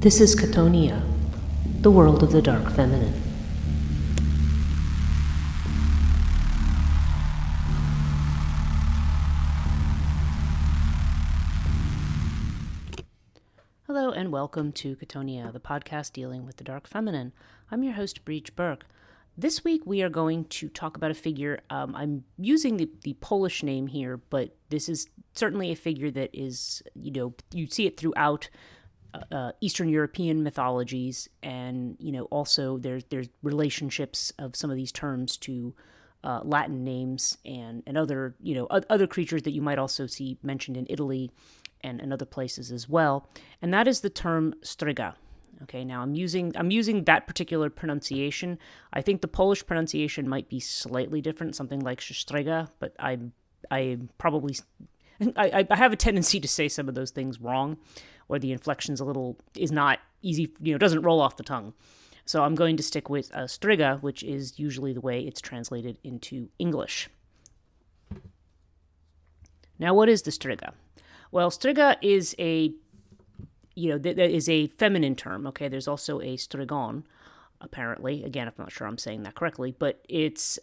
This is Chthonia, the world of the dark feminine. Hello and welcome to Chthonia, the podcast dealing with the dark feminine. I'm your host, Breach Burke. This week we are going to talk about a figure. I'm using the Polish name here, but this is certainly a figure that is, you see it throughout Eastern European mythologies, and also there's relationships of some of these terms to Latin names and other other creatures that you might also see mentioned in Italy and other places as well. And that is the term Strega. Okay, now I'm using that particular pronunciation. I think the Polish pronunciation might be slightly different, something like Strega, but I probably have a tendency to say some of those things wrong, or the inflection's is not easy, doesn't roll off the tongue. So I'm going to stick with Striga, which is usually the way it's translated into English. Now, what is the Striga? Well, Striga is a feminine term. Okay, there's also a strigon, apparently. Again, I'm not sure I'm saying that correctly, but this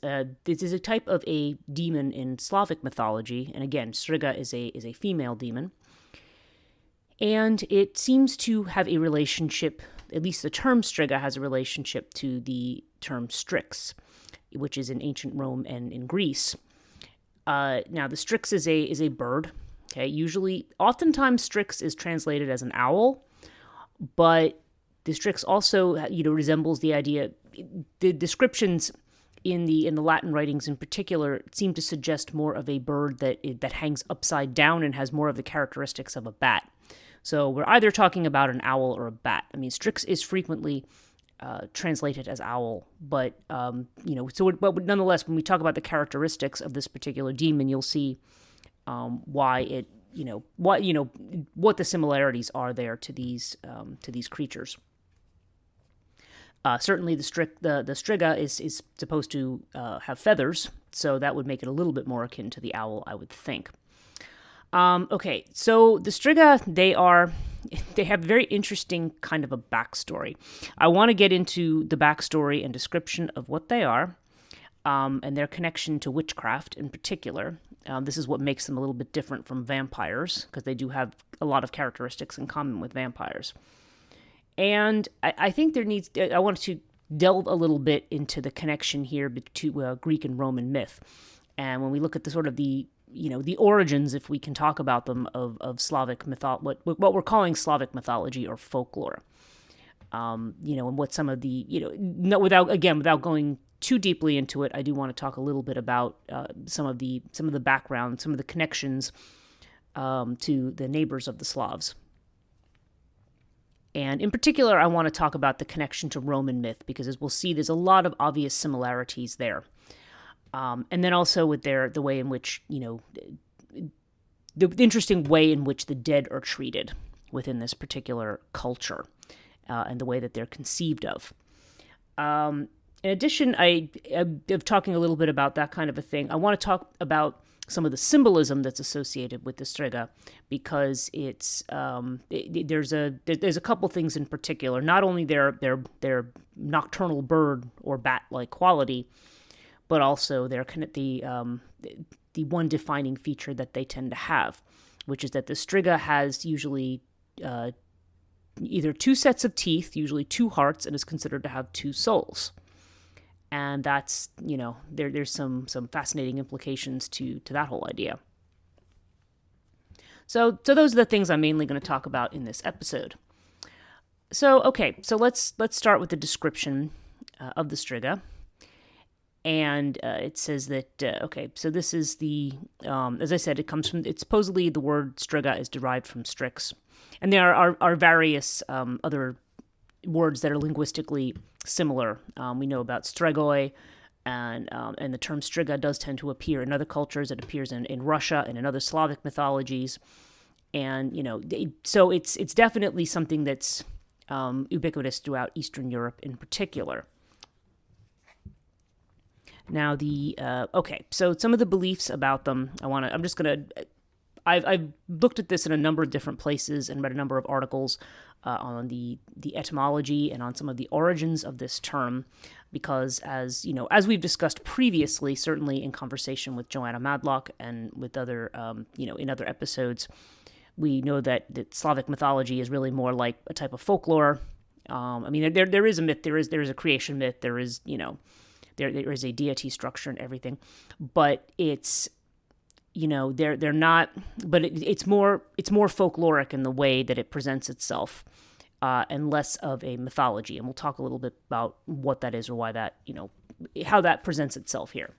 is a type of a demon in Slavic mythology, and again, Striga is a female demon. And it seems to have a relationship, at least the term Striga has a relationship to the term Strix, which is in ancient Rome and in Greece. Now, the Strix is a bird. Okay, oftentimes Strix is translated as an owl, but the Strix also, resembles the idea. The descriptions in the Latin writings, in particular, seem to suggest more of a bird that hangs upside down and has more of the characteristics of a bat. So we're either talking about an owl or a bat. I mean, Strix is frequently translated as owl, but but nonetheless, when we talk about the characteristics of this particular demon, you'll see why it, what the similarities are there to these creatures. Certainly, the Striga is supposed to have feathers, so that would make it a little bit more akin to the owl, I would think. Okay, so the Striga, they have very interesting kind of a backstory. I want to get into the backstory and description of what they are, and their connection to witchcraft in particular. This is what makes them a little bit different from vampires, because they do have a lot of characteristics in common with vampires. And I think I wanted to delve a little bit into the connection here to Greek and Roman myth. And when we look at the sort of the origins, if we can talk about them, of Slavic what we're calling Slavic mythology or folklore, and what some of the, without going too deeply into it, I do want to talk a little bit about some of the background, some of the connections to the neighbors of the Slavs. And in particular, I want to talk about the connection to Roman myth, because as we'll see, there's a lot of obvious similarities there. And then also with the way in which, the interesting way in which the dead are treated within this particular culture, and the way that they're conceived of. In addition, I'm talking a little bit about that kind of a thing. I want to talk about some of the symbolism that's associated with the Striga, because it's there's a couple things in particular. Not only their nocturnal bird or bat-like quality, but also the one defining feature that they tend to have, which is that the Striga has usually either two sets of teeth, usually two hearts, and is considered to have two souls. And that's, there's some fascinating implications to that whole idea. So those are the things I'm mainly going to talk about in this episode. So let's start with the description of the Striga. And it says that, so this is as I said, it's supposedly the word Striga is derived from Strix. And there are various other words that are linguistically similar. We know about stregoi, and the term Striga does tend to appear in other cultures. It appears in Russia and in other Slavic mythologies. And, so it's definitely something that's ubiquitous throughout Eastern Europe in particular. Now, so some of the beliefs about them, I've looked at this in a number of different places and read a number of articles on the etymology and on some of the origins of this term, because as we've discussed previously, certainly in conversation with Joanna Madlock and with other in other episodes, we know that Slavic mythology is really more like a type of folklore. I mean, there is a myth, there is a creation myth, there is there is a deity structure and everything, but it's they're not, but it's more folkloric in the way that it presents itself, and less of a mythology. And we'll talk a little bit about what that is or why that, how that presents itself here.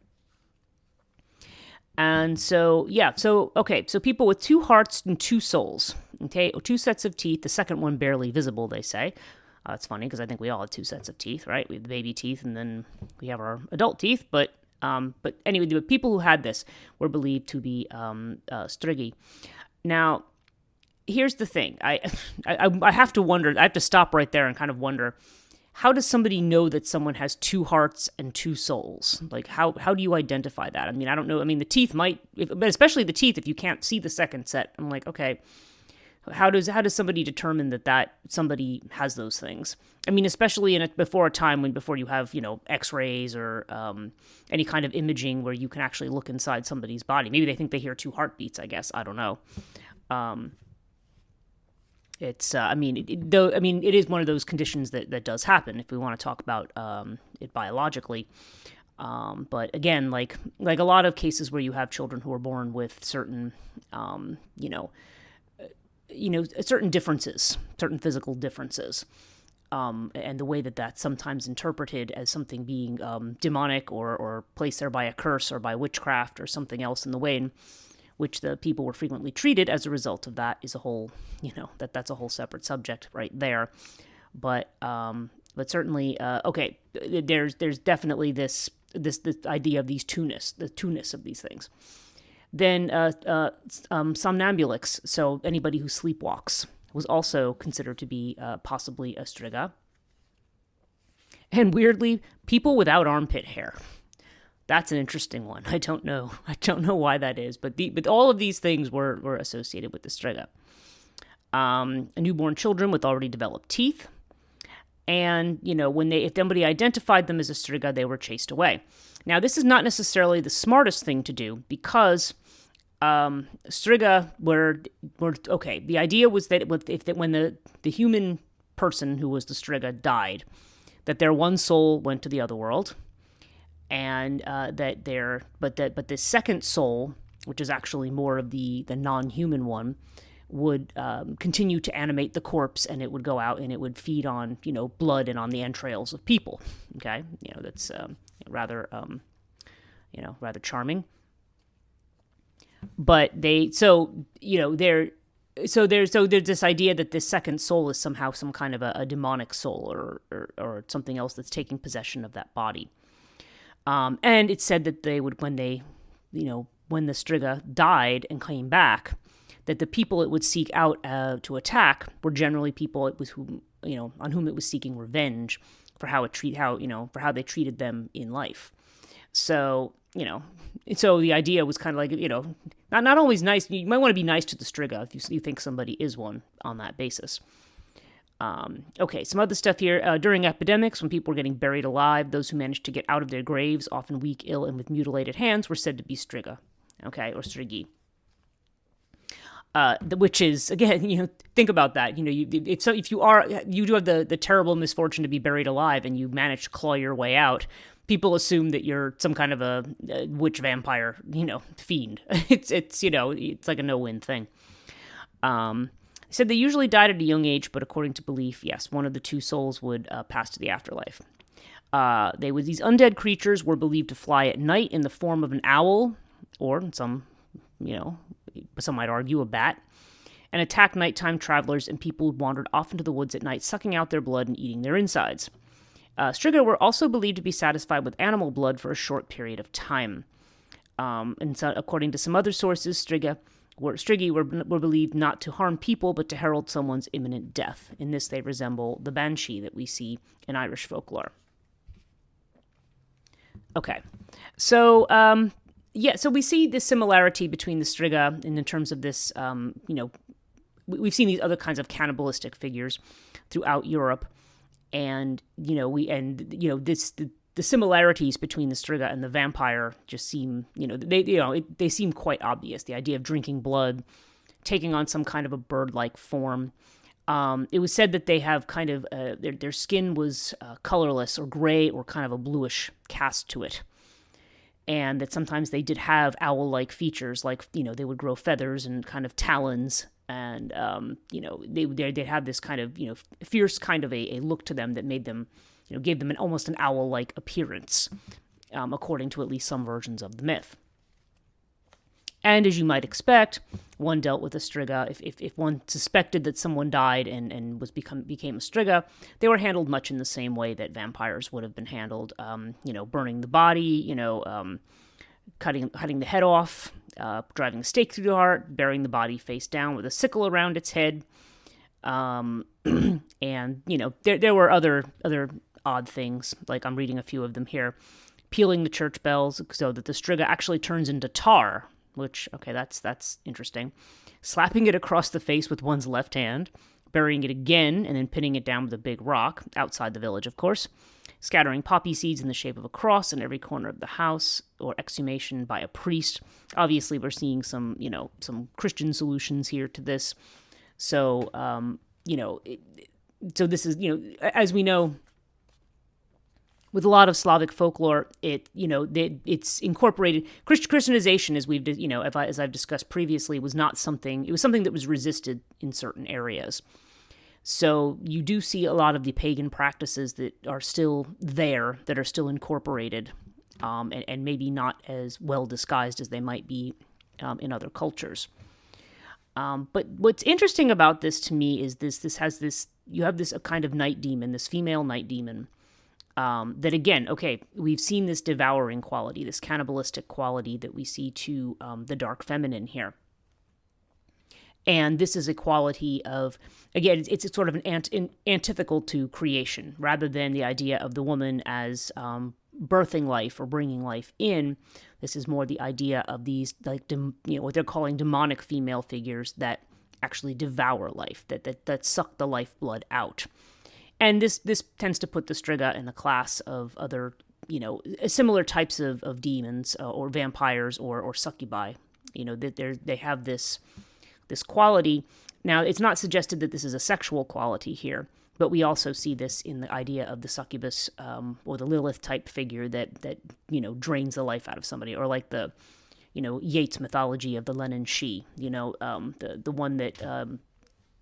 And so people with 2 hearts and 2 souls, okay, 2 sets of teeth, the second one barely visible, they say. It's funny because I think we all have 2 sets of teeth, right? We have the baby teeth and then we have our adult teeth, but anyway, the people who had this were believed to be Strigi. Now, here's the thing. I have to wonder, I have to stop right there and kind of wonder, how does somebody know that someone has 2 hearts and 2 souls? Like, how do you identify that? I mean, I don't know. I mean, the teeth might, but especially the teeth, if you can't see the second set, I'm like, okay, how does somebody determine that somebody has those things? I mean, especially before you have, X-rays or any kind of imaging where you can actually look inside somebody's body. Maybe they think they hear 2 heartbeats, I guess. I don't know. It's, it is one of those conditions that does happen if we want to talk about it biologically. But again, like a lot of cases where you have children who are born with certain, certain differences, certain physical differences, and the way that that's sometimes interpreted as something being demonic or placed there by a curse or by witchcraft or something else, in the way in which the people were frequently treated as a result of that is a whole, that's a whole separate subject right there. But certainly, okay, there's definitely this idea of the two-ness of these things. Then somnambulics, so anybody who sleepwalks, was also considered to be possibly a Striga. And weirdly, people without armpit hair. That's an interesting one. I don't know why that is, but all of these things were associated with the Strega. Newborn children with already developed teeth, and if somebody identified them as a Striga, they were chased away. Now, this is not necessarily the smartest thing to do, because Striga were okay. The idea was that when the human person who was the Striga died, that their one soul went to the other world, and that the second soul, which is actually more of the non-human one, would continue to animate the corpse, and it would go out and it would feed on blood and on the entrails of people. Okay, that's rather charming. But there's this idea that this second soul is somehow some kind of a demonic soul or something else that's taking possession of that body. And it's said that they would, when the Striga died and came back, that the people it would seek out to attack were generally people on whom it was seeking revenge for how they treated them in life. So so the idea was kind of like not always nice. You might want to be nice to the Striga if you think somebody is one on that basis. Okay, some other stuff here. During epidemics, when people were getting buried alive, those who managed to get out of their graves, often weak, ill, and with mutilated hands, were said to be Striga, okay, or Strigi. Which is, again, think about that. If you do have the terrible misfortune to be buried alive and you manage to claw your way out, people assume that you're some kind of a witch vampire, fiend. It's like a no-win thing. They said they usually died at a young age, but according to belief, yes, one of the 2 souls would pass to the afterlife. These undead creatures were believed to fly at night in the form of an owl, or some might argue a bat, and attack nighttime travelers and people who wandered off into the woods at night, sucking out their blood and eating their insides. Striga were also believed to be satisfied with animal blood for a short period of time. And so, according to some other sources, Strigi were believed not to harm people, but to herald someone's imminent death. In this, they resemble the banshee that we see in Irish folklore. Okay, so so we see this similarity between the Striga in terms of this, we've seen these other kinds of cannibalistic figures throughout Europe, and the similarities between the Striga and the vampire just seem, they seem quite obvious. The idea of drinking blood, taking on some kind of a bird-like form. It was said that they have kind of their skin was colorless or gray or kind of a bluish cast to it, and that sometimes they did have owl-like features, like they would grow feathers and kind of talons, and they'd have this kind of fierce kind of a look to them that made them gave them almost an owl-like appearance, according to at least some versions of the myth. And as you might expect, one dealt with a Striga. If one suspected that someone died and became a Striga, they were handled much in the same way that vampires would have been handled. Burning the body, cutting the head off, driving a stake through the heart, burying the body face down with a sickle around its head. And there were other odd things, like I'm reading a few of them here. Peeling the church bells so that the Striga actually turns into tar. Which, okay, that's interesting. Slapping it across the face with one's left hand, burying it again, and then pinning it down with a big rock, outside the village, of course. Scattering poppy seeds in the shape of a cross in every corner of the house, or exhumation by a priest. Obviously, we're seeing some Christian solutions here to this. So, so this is, as we know, with a lot of Slavic folklore, it's incorporated. Christianization, as I've discussed previously, was not something. It was something that was resisted in certain areas. So you do see a lot of the pagan practices that are still there, that are still incorporated, and maybe not as well disguised as they might be in other cultures. But what's interesting about this to me is you have this a kind of night demon, this female night demon. That again, okay, we've seen this devouring quality, this cannibalistic quality that we see to the dark feminine here. And this is a quality of, again, it's sort of an antithetical to creation, rather than the idea of the woman as birthing life or bringing life in. This is more the idea of these, what they're calling demonic female figures that actually devour life, that suck the lifeblood out. And this tends to put the Striga in the class of other, similar types of demons or vampires or succubi. That they have this quality. Now, it's not suggested that this is a sexual quality here, but we also see this in the idea of the succubus or the Lilith type figure that drains the life out of somebody, or like the Yeats mythology of the Lenin she. The one that.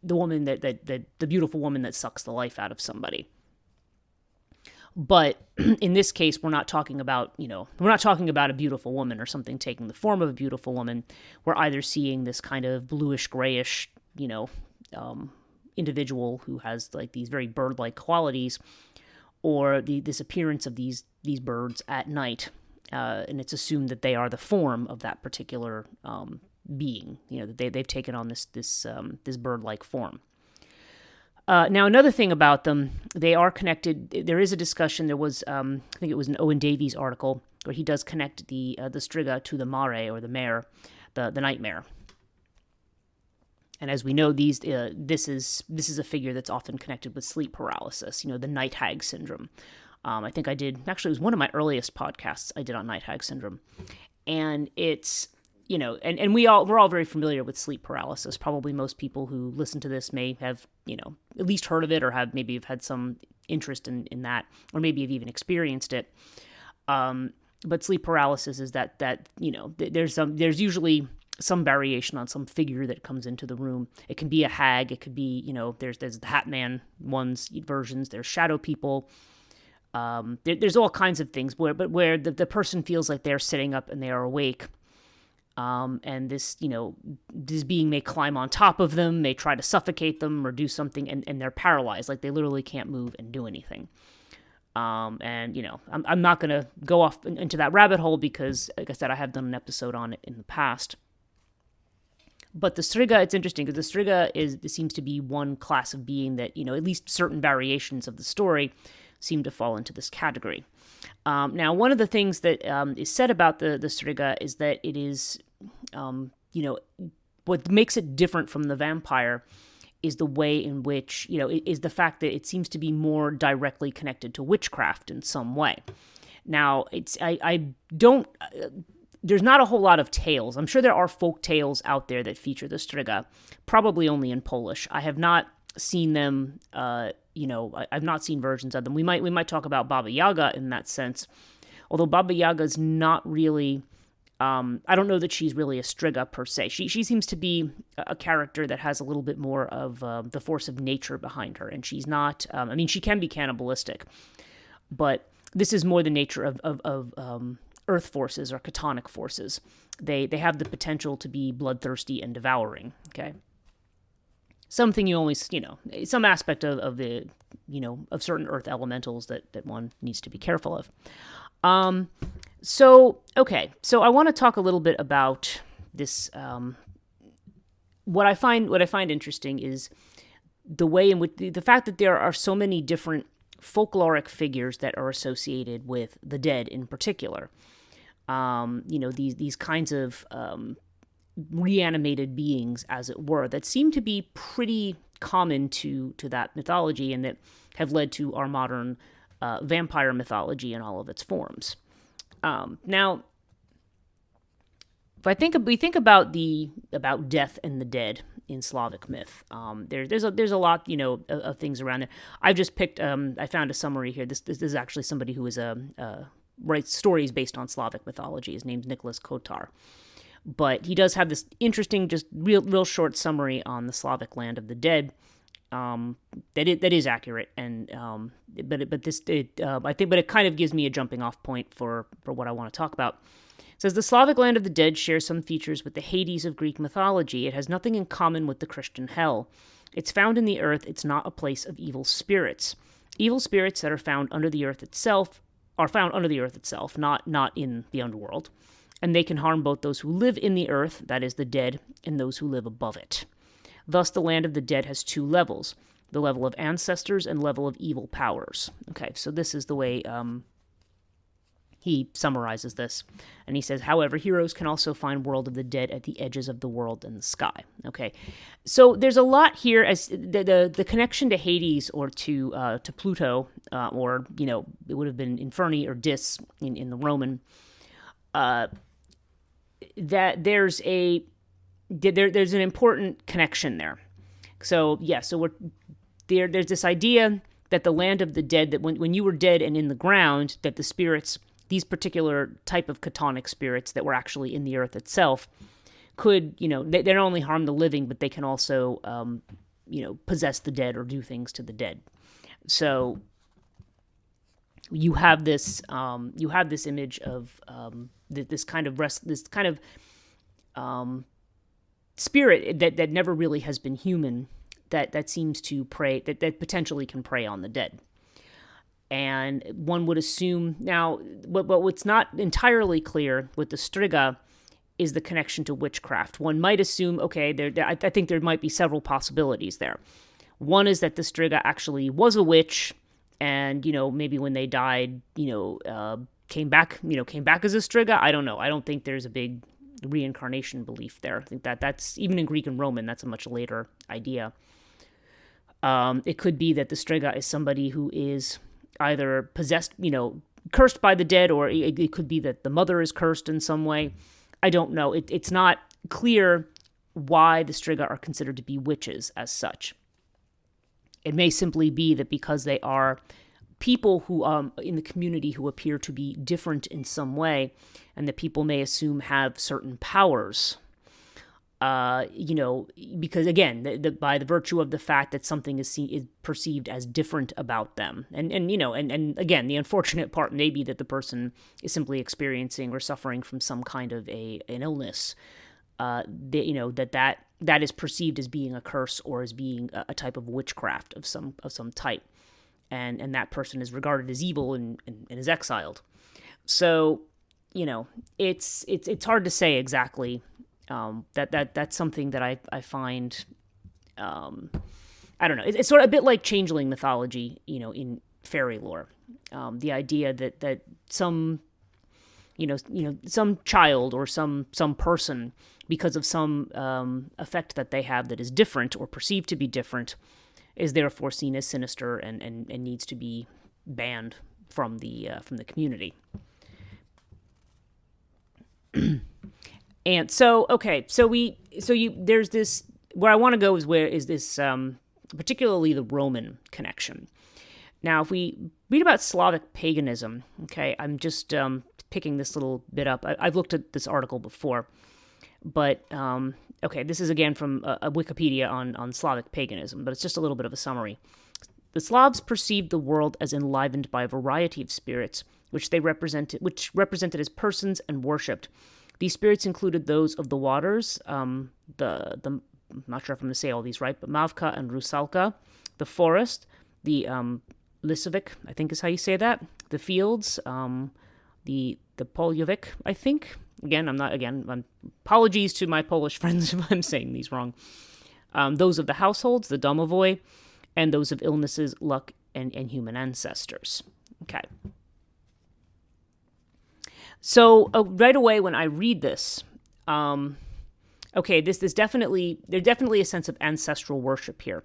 The woman the beautiful woman that sucks the life out of somebody. But in this case, we're not talking about a beautiful woman or something taking the form of a beautiful woman. We're either seeing this kind of bluish, grayish, individual who has like these very bird-like qualities, or this appearance of these birds at night, and it's assumed that they are the form of that particular being, that they've taken on this bird-like form. Now, another thing about them, they are connected. There is a discussion. There was, I think it was an Owen Davies article where he does connect the Striga to the mare or the mare, the nightmare. And as we know, this is a figure that's often connected with sleep paralysis. The night hag syndrome. I think it was one of my earliest podcasts I did on night hag syndrome, and it's. And we're all very familiar with sleep paralysis. Probably most people who listen to this may have, at least heard of it, or have had some interest in that, or maybe have even experienced it. But sleep paralysis is that there's usually some variation on some figure that comes into the room. It can be a hag. It could be, there's the Hat Man versions. There's shadow people. There's all kinds of things where the person feels like they're sitting up and they are awake. And this being may climb on top of them, may try to suffocate them or do something, and they're paralyzed, like they literally can't move and do anything. I'm not going to go off into that rabbit hole because, like I said, I have done an episode on it in the past. But the Striga, it's interesting because the Striga seems to be one class of being that, at least certain variations of the story seem to fall into this category. Now, one of the things that is said about the Striga is that it is, what makes it different from the vampire is the way in which, is the fact that it seems to be more directly connected to witchcraft in some way. Now, I don't, there's not a whole lot of tales. I'm sure there are folk tales out there that feature the Striga, probably only in Polish. I have not seen them, I've not seen versions of them. We might talk about Baba Yaga in that sense, although Baba Yaga's not really, I don't know that she's really a Striga per se. She seems to be a character that has a little bit more of the force of nature behind her, and she's not, she can be cannibalistic, but this is more the nature of earth forces or chthonic forces. They have the potential to be bloodthirsty and devouring, okay? Something you always, some aspect of the, of certain earth elementals that one needs to be careful of. So I want to talk a little bit about this. What I find interesting is the way in which the fact that there are so many different folkloric figures that are associated with the dead in particular. These kinds of reanimated beings, as it were, that seem to be pretty common to that mythology and that have led to our modern vampire mythology in all of its forms. Now, if we think about death and the dead in Slavic myth, there's a lot of things around there. I've just picked. I found a summary here. This is actually somebody who is writes stories based on Slavic mythology. His name's Nicholas Kotar, but he does have this interesting, just real short summary on the Slavic land of the dead. That is accurate, and but it kind of gives me a jumping off point for what I want to talk about. It says the Slavic land of the dead shares some features with the Hades of Greek mythology. It has nothing in common with the Christian hell. It's found in the earth. It's not a place of evil spirits. Evil spirits that are found under the earth itself are found under the earth itself, not in the underworld, and they can harm both those who live in the earth, that is the dead, and those who live above it. Thus, the land of the dead has two levels, the level of ancestors and level of evil powers. Okay, so this is the way he summarizes this. And he says, however, heroes can also find world of the dead at the edges of the world and the sky. Okay, so there's a lot here as the connection to Hades or to Pluto, or, it would have been Inferni or Dis in the Roman, that there's an important connection there. So there's this idea that the land of the dead, that when you were dead and in the ground, that the spirits, these particular type of chthonic spirits that were actually in the earth itself, could, they don't only harm the living, but they can also, possess the dead or do things to the dead. So you have this image of this kind of spirit that never really has been human, that seems to prey, that potentially can prey on the dead. And one would assume now, but what's not entirely clear with the Striga is the connection to witchcraft. One might assume, okay, I think there might be several possibilities there. One is that the Striga actually was a witch, and maybe when they died, came back as a Striga. I don't know. I don't think there's a big reincarnation belief there. I think that's even in Greek and Roman, that's a much later idea. It could be that the Strega is somebody who is either possessed, cursed by the dead, or it could be that the mother is cursed in some way. I don't know. It's not clear why the Striga are considered to be witches as such. It may simply be that because they are people who in the community who appear to be different in some way, and that people may assume have certain powers. Because again, by the virtue of the fact that something is perceived as different about them, and again, the unfortunate part may be that the person is simply experiencing or suffering from some kind of an illness, that is perceived as being a curse or as being a type of witchcraft of some type, and that person is regarded as evil and is exiled. So it's hard to say exactly. That's something that I find, I don't know. It's sort of a bit like changeling mythology, in fairy lore. The idea that some, some child or some person because of some effect that they have that is different or perceived to be different, is therefore seen as sinister and needs to be banned from the community. And so, okay, there's this, where I want to go is this particularly the Roman connection. Now, if we read about Slavic paganism, okay, I'm just picking this little bit up. I've looked at this article before, but okay, this is again from a Wikipedia on Slavic paganism, but it's just a little bit of a summary. The Slavs perceived the world as enlivened by a variety of spirits, which represented as persons and worshipped. These spirits included those of the waters, I'm not sure if I'm going to say all these right, but Mavka and Rusalka, the forest, the Lisovic, I think is how you say that, the fields, the Poljovic, I think. I'm apologies to my Polish friends if I'm saying these wrong. Those of the households, the domovoi, and those of illnesses, luck, and human ancestors. Okay. So right away when I read this, there's definitely a sense of ancestral worship here.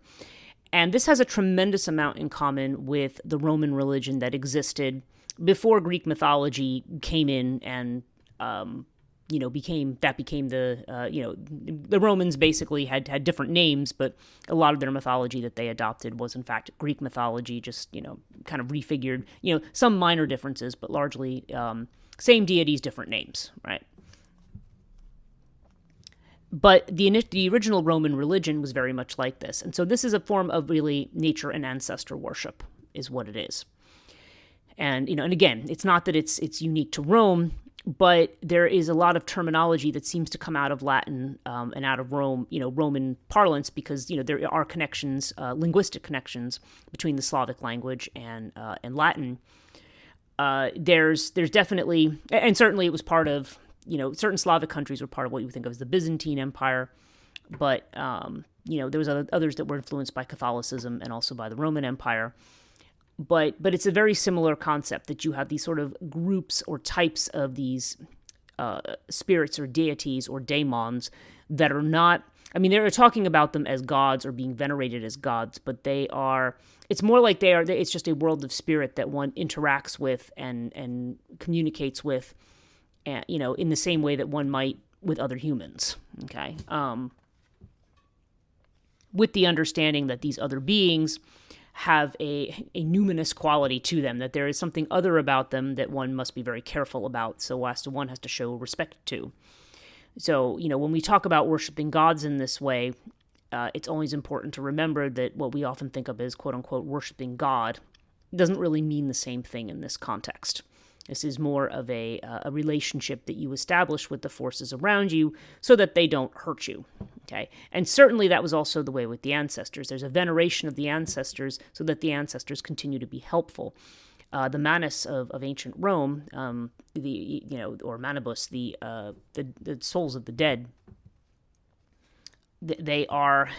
And this has a tremendous amount in common with the Roman religion that existed before Greek mythology came in and, became the Romans basically had different names, but a lot of their mythology that they adopted was in fact Greek mythology, just, kind of refigured, some minor differences, but largely, same deities, different names, right? But the original Roman religion was very much like this. And so this is a form of really nature and ancestor worship is what it is. And, and again, it's not that it's unique to Rome, but there is a lot of terminology that seems to come out of Latin and out of Rome, Roman parlance, because, there are connections, linguistic connections between the Slavic language and Latin. There's definitely, and certainly it was part of, certain Slavic countries were part of what you would think of as the Byzantine Empire, but, there was others that were influenced by Catholicism and also by the Roman Empire. But it's a very similar concept that you have these sort of groups or types of these spirits or deities or daemons that are not, they're talking about them as gods or being venerated as gods, but it's more like it's just a world of spirit that one interacts with and communicates with, in the same way that one might with other humans, okay? With the understanding that these other beings have a numinous quality to them, that there is something other about them that one must be very careful about, so one has to show respect to. So, when we talk about worshiping gods in this way, it's always important to remember that what we often think of as quote-unquote worshiping God doesn't really mean the same thing in this context. This is more of a relationship that you establish with the forces around you so that they don't hurt you, okay? And certainly that was also the way with the ancestors. There's a veneration of the ancestors so that the ancestors continue to be helpful. The Manus of ancient Rome, or Manibus, the souls of the dead, they are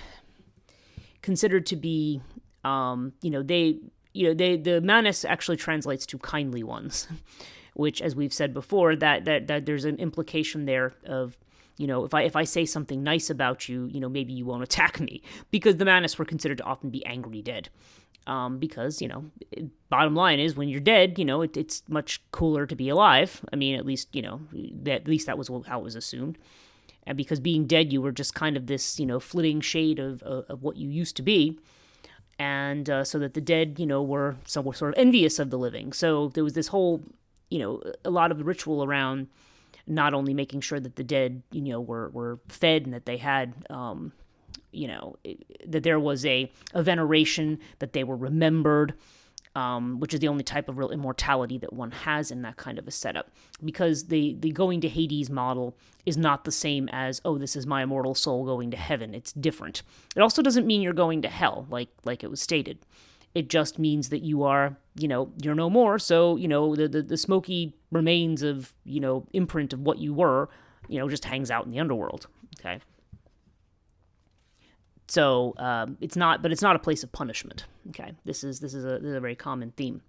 considered to be, the Manus actually translates to kindly ones, which, as we've said before, that there's an implication there of, if I say something nice about you, maybe you won't attack me, because the Manus were considered to often be angry dead. Because, bottom line is when you're dead, it's much cooler to be alive. At least, that was how it was assumed. And because being dead, you were just kind of this, flitting shade of what you used to be. And so that the dead, were sort of envious of the living. So there was this whole, a lot of the ritual around not only making sure that the dead, were fed and that they had, that there was a veneration, that they were remembered, which is the only type of real immortality that one has in that kind of a setup. Because the going to Hades model is not the same as, oh, this is my immortal soul going to heaven. It's different. It also doesn't mean you're going to hell, like it was stated. It just means that you are, you're no more. So, the smoky remains of, imprint of what you were, just hangs out in the underworld. Okay. So it's not a place of punishment. Okay, this is a very common theme.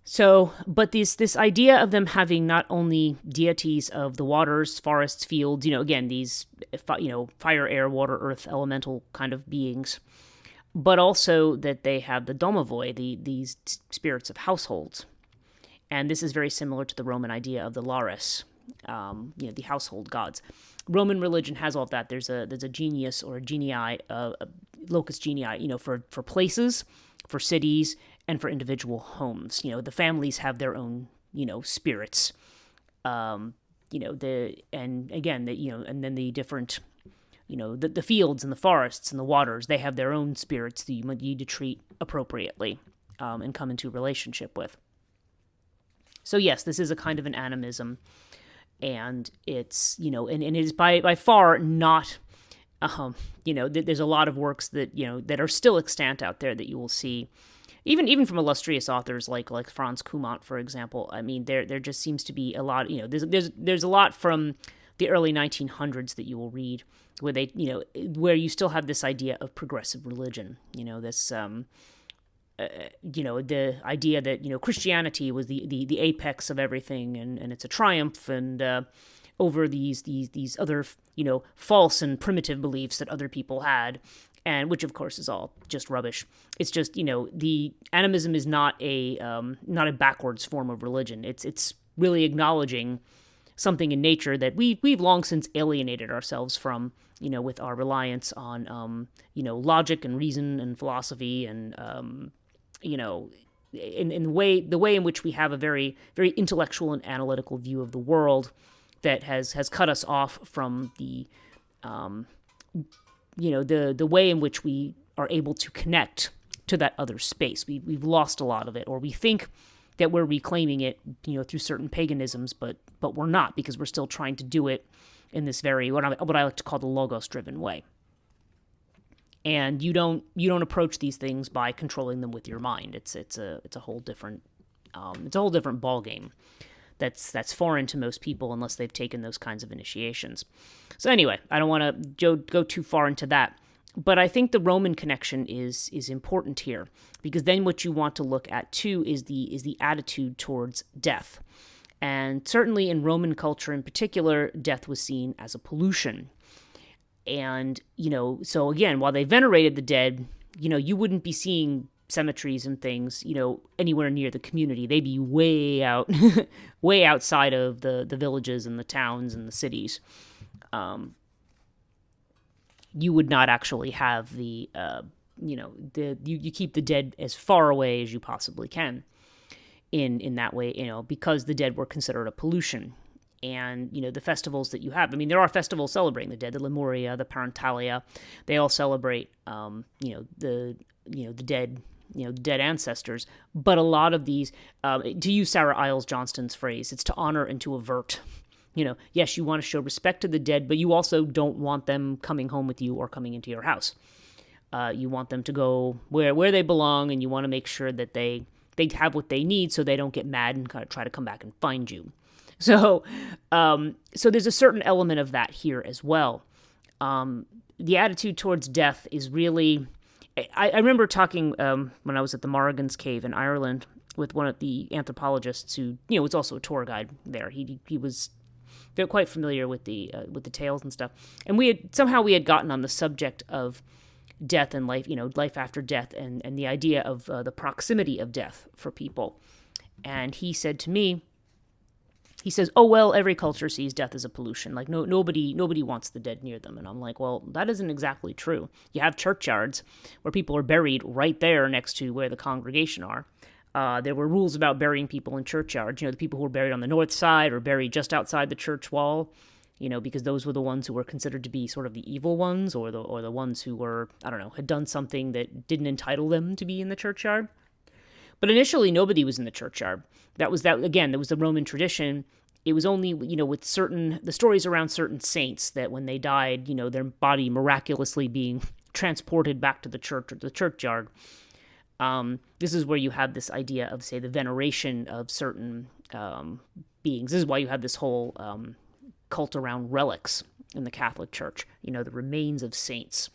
So, but this idea of them having not only deities of the waters, forests, fields, again, these, fire, air, water, earth, elemental kind of beings, but also that they have the domovoi, these spirits of households. And this is very similar to the Roman idea of the lares, the household gods. Roman religion has all of that. There's a genius or a genii, a locus genii, for places, for cities, and for individual homes. The families have their own, spirits. And again, and then the different, the fields and the forests and the waters, they have their own spirits that you need to treat appropriately, and come into relationship with. So yes, this is a kind of an animism, and it's, and it is by far not, there's a lot of works that, that are still extant out there that you will see, even from illustrious authors like Franz Cumont, for example. I mean, there just seems to be a lot, there's a lot from the early 1900s that you will read where they, where you still have this idea of progressive religion, this, the idea that, Christianity was the apex of everything, and it's a triumph, and over these other, false and primitive beliefs that other people had, and which of course is all just rubbish. It's just, the animism is not a backwards form of religion. It's really acknowledging something in nature that we've long since alienated ourselves from, with our reliance on, logic and reason and philosophy, and in the way in which we have a very, very intellectual and analytical view of the world that has cut us off from the the way in which we are able to connect to that other space. We've lost a lot of it, or we think that we're reclaiming it, through certain paganisms, but we're not, because we're still trying to do it in this very, what I like to call the logos-driven way. And you don't approach these things by controlling them with your mind. It's a whole different ball game that's foreign to most people unless they've taken those kinds of initiations. So anyway, I don't want to go too far into that, but I think the Roman connection is important here, because then what you want to look at too is the attitude towards death. And certainly in Roman culture in particular, death was seen as a pollution. And, so again, while they venerated the dead, you wouldn't be seeing cemeteries and things, anywhere near the community. They'd be way out, way outside of the villages and the towns and the cities. You would not actually have the, you keep the dead as far away as you possibly can in that way, because the dead were considered a pollution. And, the festivals that you have, I mean, there are festivals celebrating the dead, the Lemuria, the Parentalia, they all celebrate, the dead, dead ancestors. But a lot of these, to use Sarah Iles Johnston's phrase, it's to honor and to avert. Yes, you want to show respect to the dead, but you also don't want them coming home with you or coming into your house. You want them to go where they belong, and you want to make sure that they have what they need so they don't get mad and kind of try to come back and find you. So there's a certain element of that here as well. The attitude towards death is really... I remember talking when I was at the Morrigan's Cave in Ireland with one of the anthropologists who, was also a tour guide there. He was quite familiar with the tales and stuff. And we had gotten on the subject of death and life, life after death, and the idea of the proximity of death for people. And he said to me, he says, "Oh, well, every culture sees death as a pollution. Like, nobody wants the dead near them." And I'm like, well, that isn't exactly true. You have churchyards where people are buried right there next to where the congregation are. There were rules about burying people in churchyards. The people who were buried on the north side or buried just outside the church wall, because those were the ones who were considered to be sort of the evil ones, or the ones who were, I don't know, had done something that didn't entitle them to be in the churchyard. But initially, nobody was in the churchyard. That was the Roman tradition. It was only, with the stories around certain saints that when they died, their body miraculously being transported back to the church or the churchyard. This is where you have this idea of, say, the veneration of certain beings. This is why you have this whole cult around relics in the Catholic Church, the remains of saints.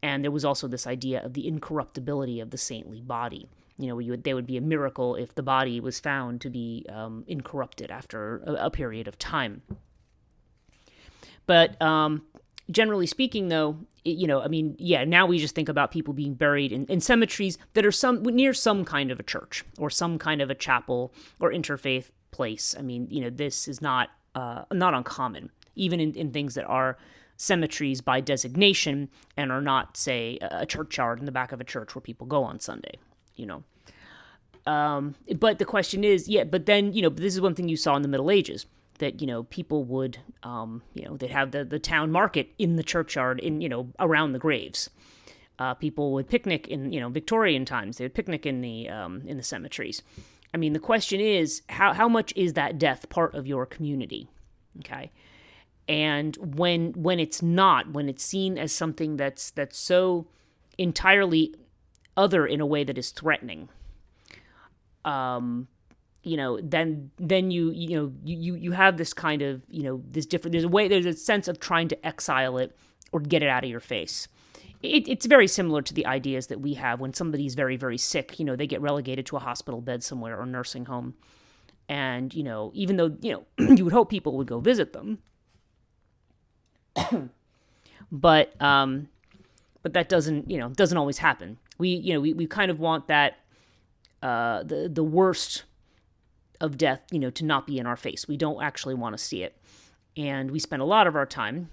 And there was also this idea of the incorruptibility of the saintly body. There would be a miracle if the body was found to be incorrupted after a period of time. But generally speaking, though, now we just think about people being buried in cemeteries that are near some kind of a church or some kind of a chapel or interfaith place. This is not uncommon, even in things that are cemeteries by designation and are not, say, a churchyard in the back of a church where people go on Sunday. But the question is, but then, this is one thing you saw in the Middle Ages, that, people would, they'd have the town market in the churchyard, around the graves. People would picnic in, Victorian times. They would picnic in the cemeteries. The question is, how much is that death part of your community? Okay. And when it's not, when it's seen as something that's so entirely other in a way that is threatening, then you have this kind of, this different, there's a sense of trying to exile it or get it out of your face. It's very similar to the ideas that we have when somebody's very, very sick. They get relegated to a hospital bed somewhere or nursing home. And, even though, you would hope people would go visit them. But that doesn't always happen. We kind of want that, the worst of death, to not be in our face. We don't actually want to see it. And we spend a lot of our time,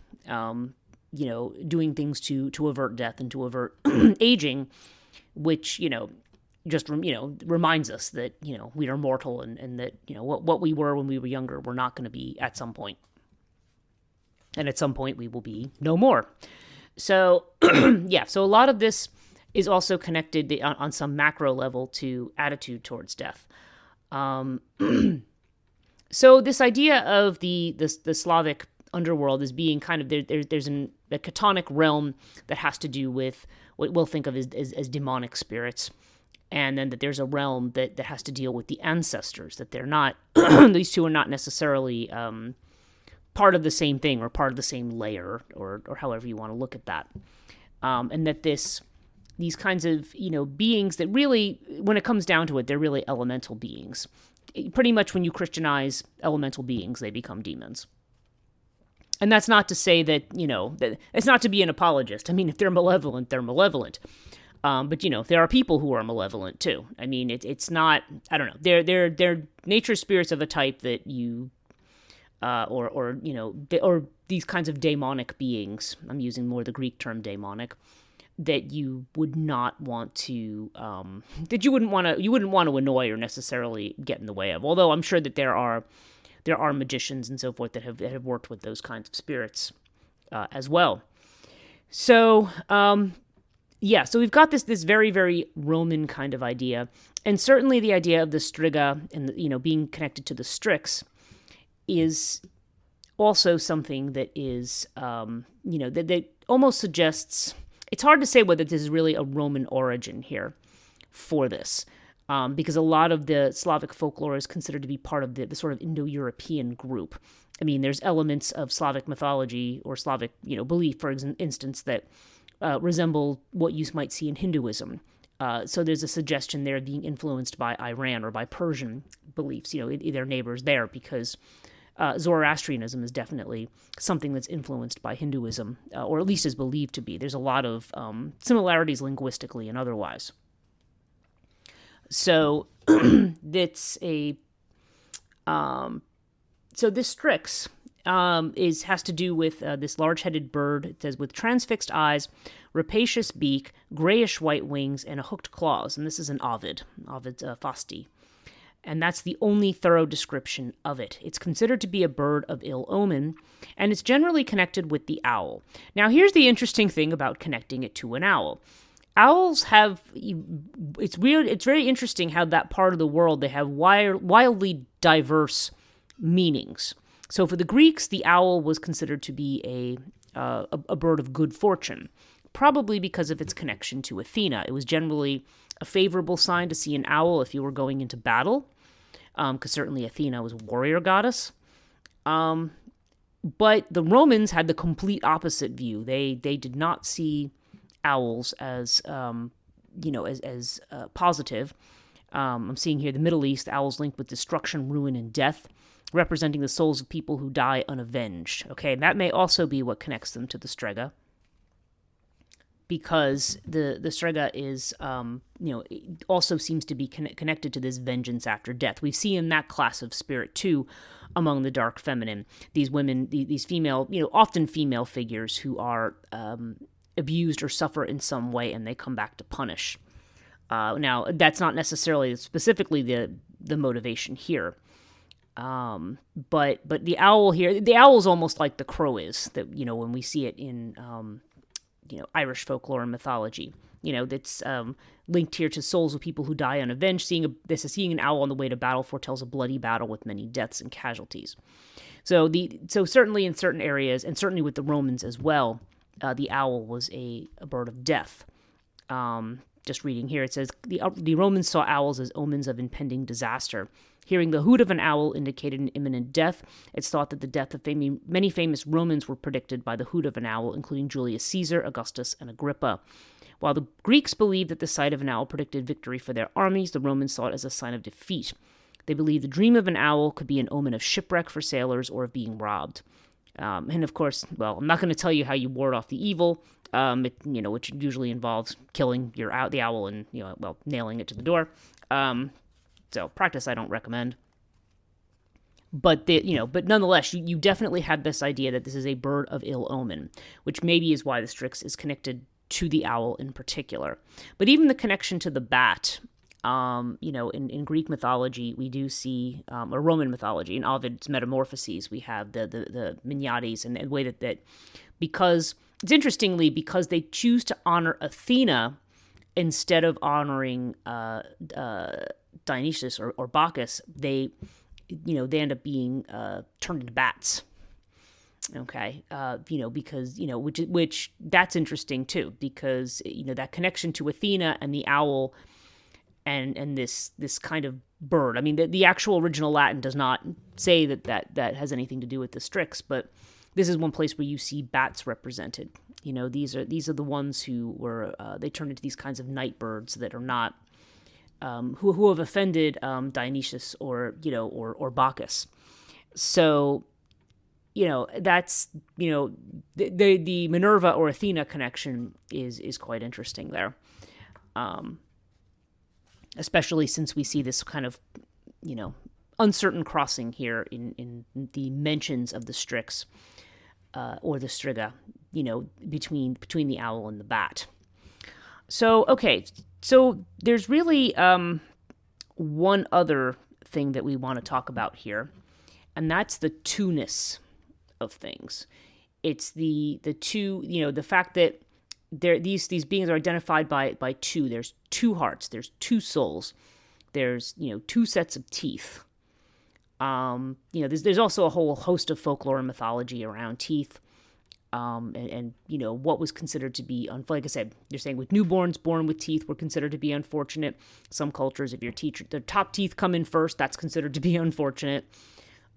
doing things to avert death and to avert aging, which, just, reminds us that, we are mortal and that, what we were when we were younger, we're not going to be at some point. And at some point we will be no more. So, so a lot of this is also connected on some macro level to attitude towards death. So this idea of the Slavic underworld as being kind of, there's a Chtonic realm that has to do with what we'll think of as demonic spirits. And then that there's a realm that has to deal with the ancestors, that they're not, these two are not necessarily part of the same thing or part of the same layer or however you want to look at that. And that these kinds of, beings that really, when it comes down to it, they're really elemental beings. Pretty much when you Christianize elemental beings, they become demons. And that's not to say that, that it's not to be an apologist. If they're malevolent, they're malevolent. But, there are people who are malevolent too. It's not, I don't know, they're nature spirits of a type that you, or these kinds of daemonic beings. I'm using more the Greek term daemonic, that you would not want to, that you wouldn't want to annoy or necessarily get in the way of. Although I'm sure that there are magicians and so forth that have worked with those kinds of spirits as well. So so we've got this very, very Roman kind of idea, and certainly the idea of the Striga and being connected to the Strix is also something that is that almost suggests. It's hard to say whether this is really a Roman origin here for this, because a lot of the Slavic folklore is considered to be part of the sort of Indo-European group. There's elements of Slavic mythology or Slavic, belief, for instance, that resemble what you might see in Hinduism. So there's a suggestion there of being influenced by Iran or by Persian beliefs, their neighbors there, because Zoroastrianism is definitely something that's influenced by Hinduism, or at least is believed to be. There's a lot of similarities linguistically and otherwise. So that's so this Strix has to do with this large-headed bird. It says with transfixed eyes, rapacious beak, grayish-white wings, and a hooked claws. And this is an Ovid's Fasti. And that's the only thorough description of it. It's considered to be a bird of ill omen, and it's generally connected with the owl. Now, here's the interesting thing about connecting it to an owl. Owls have, it's weird, it's very interesting how that part of the world, they have wildly diverse meanings. So for the Greeks, the owl was considered to be a bird of good fortune, probably because of its connection to Athena. It was generally a favorable sign to see an owl if you were going into battle, because certainly Athena was a warrior goddess. But the Romans had the complete opposite view. They did not see owls as positive. I'm seeing here the Middle East, owls linked with destruction, ruin, and death, representing the souls of people who die unavenged. Okay, and that may also be what connects them to the Strega, because the Strega is, it also seems to be connected to this vengeance after death. We see in that class of spirit too, among the dark feminine, these women, these female, often female figures who are abused or suffer in some way, and they come back to punish. Now, that's not necessarily specifically the motivation here. But the owl here, the owl is almost like the crow is, that, when we see it in, Irish folklore and mythology. That's linked here to souls of people who die unavenged. Seeing an owl on the way to battle foretells a bloody battle with many deaths and casualties. So certainly in certain areas, and certainly with the Romans as well, the owl was a bird of death. Just reading here, it says, the Romans saw owls as omens of impending disaster. Hearing the hoot of an owl indicated an imminent death. It's thought that the death of many famous Romans were predicted by the hoot of an owl, including Julius Caesar, Augustus, and Agrippa. While the Greeks believed that the sight of an owl predicted victory for their armies, the Romans saw it as a sign of defeat. They believed the dream of an owl could be an omen of shipwreck for sailors or of being robbed. And of course, well, I'm not going to tell you how you ward off the evil, which usually involves killing the owl and, nailing it to the door. So practice I don't recommend. But but nonetheless, you definitely had this idea that this is a bird of ill omen, which maybe is why the Strix is connected to the owl in particular. But even the connection to the bat, in Greek mythology, we do see, or Roman mythology, in Ovid's Metamorphoses, we have the Minyades, and the way that because it's interestingly, because they choose to honor Athena instead of honoring Dionysus or Bacchus, they end up being turned into bats. Okay, because which that's interesting too, because that connection to Athena and the owl, and this kind of bird. I mean, the actual original Latin does not say that has anything to do with the Strix, but this is one place where you see bats represented. These are the ones who were they turned into these kinds of night birds that are not who have offended Dionysus or Bacchus. So that's the Minerva or Athena connection is quite interesting there, especially since we see this kind of uncertain crossing here in the mentions of the Strix or the Striga, between the owl and the bat. So okay, so there's really one other thing that we want to talk about here, and that's the two-ness of things. It's the two, the fact that these beings are identified by two. There's two hearts. There's two souls. There's two sets of teeth. There's also a whole host of folklore and mythology around teeth. And what was considered to be, like I said, they're saying with newborns born with teeth were considered to be unfortunate. Some cultures, if the top teeth come in first, that's considered to be unfortunate.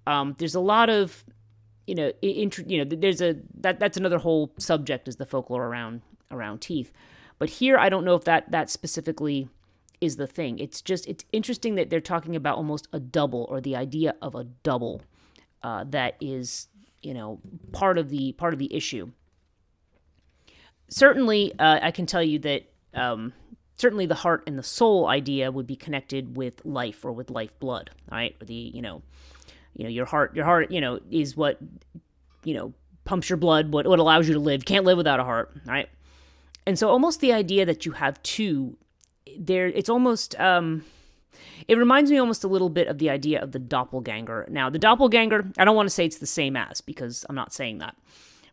There's a lot of, that's another whole subject, is the folklore around teeth. But here, I don't know if that specifically is the thing. It's interesting that they're talking about almost a double, or the idea of a double, that is, part of the issue. Certainly, I can tell you that certainly the heart and the soul idea would be connected with life, or with lifeblood, right? Or your heart, is what, pumps your blood, what allows you to live. Can't live without a heart, right? And so almost the idea that you have two there, it's almost, it reminds me almost a little bit of the idea of the doppelganger. Now, the doppelganger, I don't want to say it's the same as, because I'm not saying that.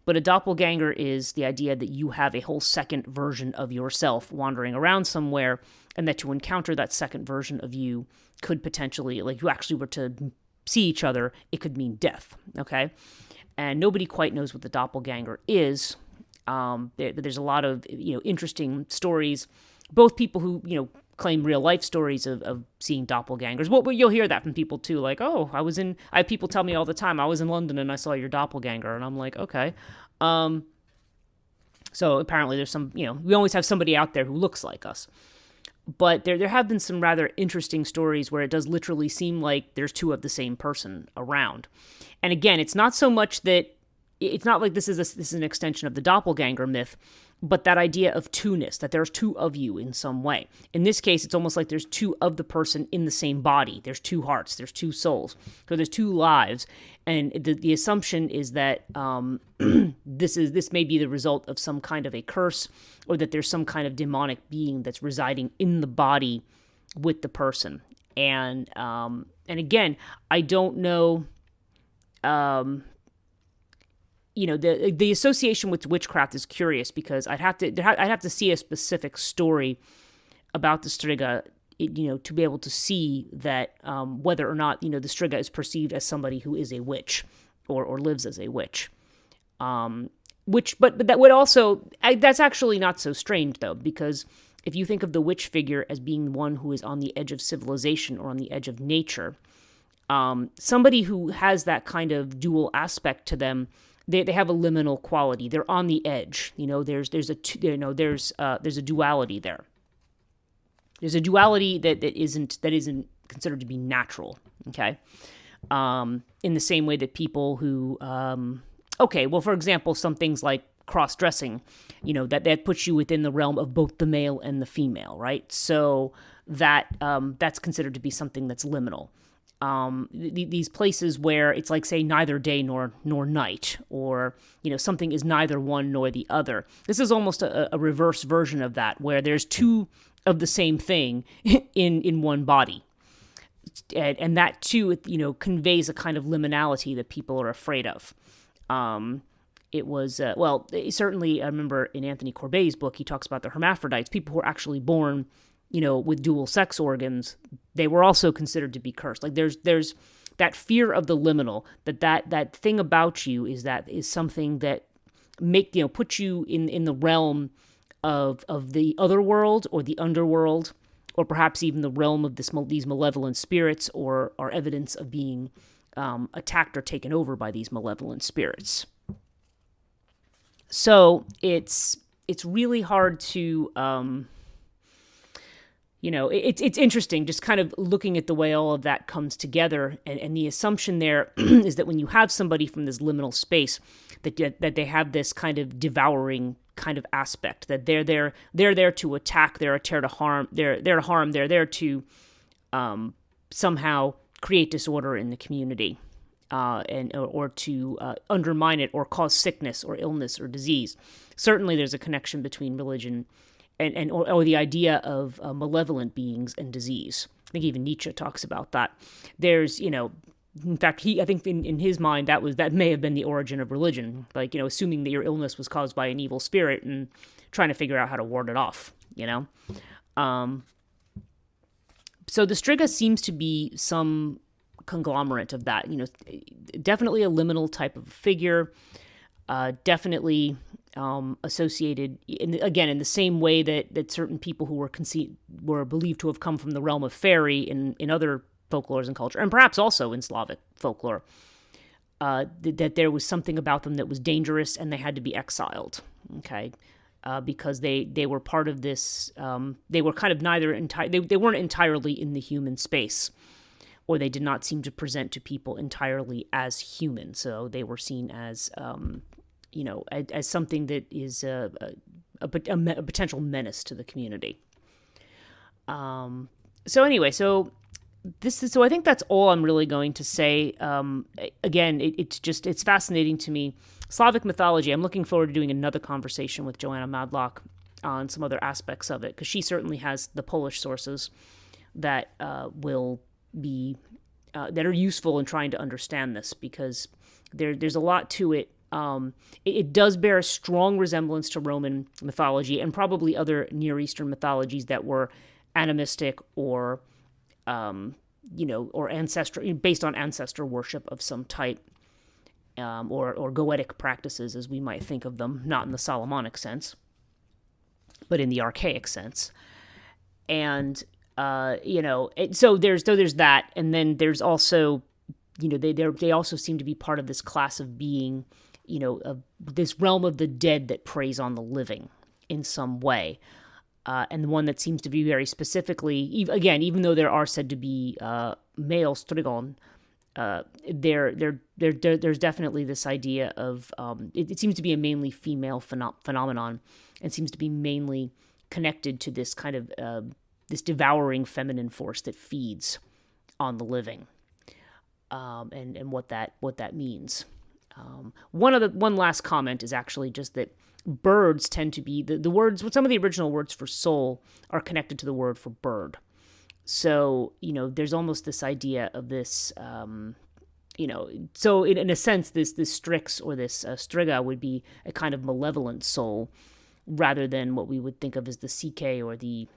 But a doppelganger is the idea that you have a whole second version of yourself wandering around somewhere, and that to encounter that second version of you could potentially, like, you actually were to see each other, it could mean death, okay? And nobody quite knows what the doppelganger is. There's a lot of, interesting stories, both people who, claim real life stories of seeing doppelgangers. Well, you'll hear that from people too, like, oh, I have people tell me all the time, I was in London and I saw your doppelganger, and I'm like, okay. So apparently there's some, we always have somebody out there who looks like us. But there have been some rather interesting stories where it does literally seem like there's two of the same person around. And again, it's not so much that it's not like this is an extension of the doppelganger myth, but that idea of two-ness, that there's two of you in some way. In this case, it's almost like there's two of the person in the same body. There's two hearts, there's two souls, so there's two lives. And the assumption is that this may be the result of some kind of a curse, or that there's some kind of demonic being that's residing in the body with the person. And again, I don't know. The association with witchcraft is curious, because I'd have to see a specific story about the Striga, to be able to see that whether or not the Striga is perceived as somebody who is a witch or lives as a witch. But that would also that's actually not so strange, though, because if you think of the witch figure as being one who is on the edge of civilization or on the edge of nature, somebody who has that kind of dual aspect to them. They have a liminal quality. They're on the edge. There's a duality there. There's a duality that isn't considered to be natural. Okay, in the same way that people who, for example, some things like cross-dressing, that puts you within the realm of both the male and the female, right? So that's considered to be something that's liminal. These places where it's like, say, neither day nor night, or something is neither one nor the other. This is almost a reverse version of that, where there's two of the same thing in one body, and that too, conveys a kind of liminality that people are afraid of. It was certainly, I remember in Anthony Corbet's book, he talks about the hermaphrodites, people who are actually born with dual sex organs. They were also considered to be cursed. Like there's that fear of the liminal, that thing about you is something that puts you in the realm of the other world or the underworld, or perhaps even the realm of these malevolent spirits, or are evidence of being attacked or taken over by these malevolent spirits. So it's really hard to it's interesting just kind of looking at the way all of that comes together, and the assumption there is that when you have somebody from this liminal space, that they have this kind of devouring kind of aspect, that they're there to attack, they're there to harm, they're there to somehow create disorder in the community, or to undermine it, or cause sickness or illness or disease. Certainly, there's a connection between religion or the idea of malevolent beings and disease. I think even Nietzsche talks about that. There's, in fact, I think in his mind that may have been the origin of religion. Like, assuming that your illness was caused by an evil spirit and trying to figure out how to ward it off. So the Striga seems to be some conglomerate of that. Definitely a liminal type of figure. Definitely. Associated in the same way that certain people who were believed to have come from the realm of fairy in other folklores and culture, and perhaps also in Slavic folklore, that there was something about them that was dangerous and they had to be exiled. Okay, because they were part of this. They were kind of they weren't entirely in the human space, or they did not seem to present to people entirely as human. So they were seen as as something that is a potential menace to the community. So I think that's all I'm really going to say. Again, it's fascinating to me. Slavic mythology, I'm looking forward to doing another conversation with Joanna Madlock on some other aspects of it, because she certainly has the Polish sources that will be that are useful in trying to understand this, because there's a lot to it. It does bear a strong resemblance to Roman mythology and probably other Near Eastern mythologies that were animistic or ancestral, based on ancestor worship of some type, or goetic practices, as we might think of them, not in the Solomonic sense, but in the archaic sense. And so there's that, and then there's also, they also seem to be part of this class of being, this realm of the dead that preys on the living in some way. And the one that seems to be very specifically, again, even though there are said to be male strigon, there's definitely this idea of it seems to be a mainly female phenomenon, and seems to be mainly connected to this kind of this devouring feminine force that feeds on the living, and what that means. One last comment is actually just that birds tend to be the words. Some of the original words for soul are connected to the word for bird. So there's almost this idea of this. So in a sense, this Strix or this Striga would be a kind of malevolent soul, rather than what we would think of as the CK or the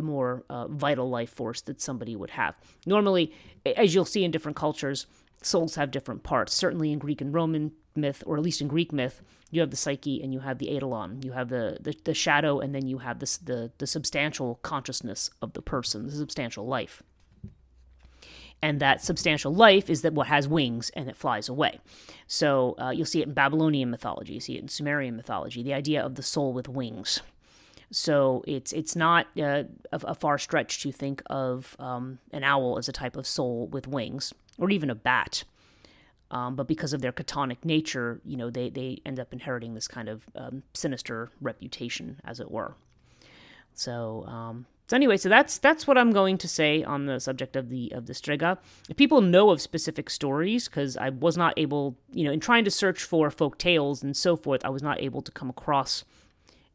more vital life force that somebody would have. Normally, as you'll see in different cultures, souls have different parts. Certainly in Greek and Roman myth, or at least in Greek myth, you have the psyche and you have the eidolon. You have the shadow, and then you have the substantial consciousness of the person, the substantial life. And that substantial life is that what has wings and it flies away. So you'll see it in Babylonian mythology, you see it in Sumerian mythology, the idea of the soul with wings. So it's not a far stretch to think of an owl as a type of soul with wings, or even a bat. But because of their chthonic nature, they end up inheriting this kind of sinister reputation, as it were. So anyway, so that's what I'm going to say on the subject of the Strega. If people know of specific stories, because I was not able, in trying to search for folk tales and so forth, I was not able to come across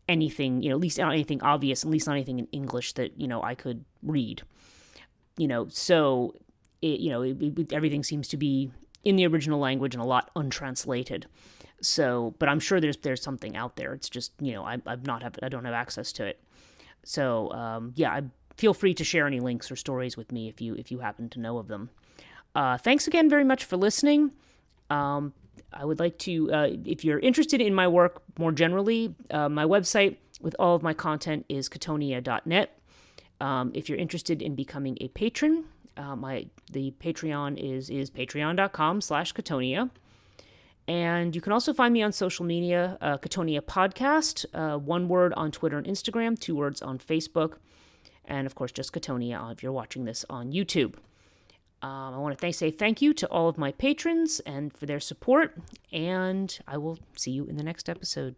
anything, at least not anything obvious, at least not anything in English that I could read. So everything seems to be in the original language and a lot untranslated. So, but I'm sure there's something out there. It's just I don't have access to it. So feel free to share any links or stories with me if you happen to know of them. Thanks again very much for listening. I would like to, if you're interested in my work more generally, my website with all of my content is Chthonia.net. If you're interested in becoming a patron, the Patreon is patreon.com/Chthonia. And you can also find me on social media, Chthonia Podcast, one word on Twitter and Instagram, 2 words on Facebook, and of course just Chthonia if you're watching this on YouTube. I want to say thank you to all of my patrons and for their support, and I will see you in the next episode.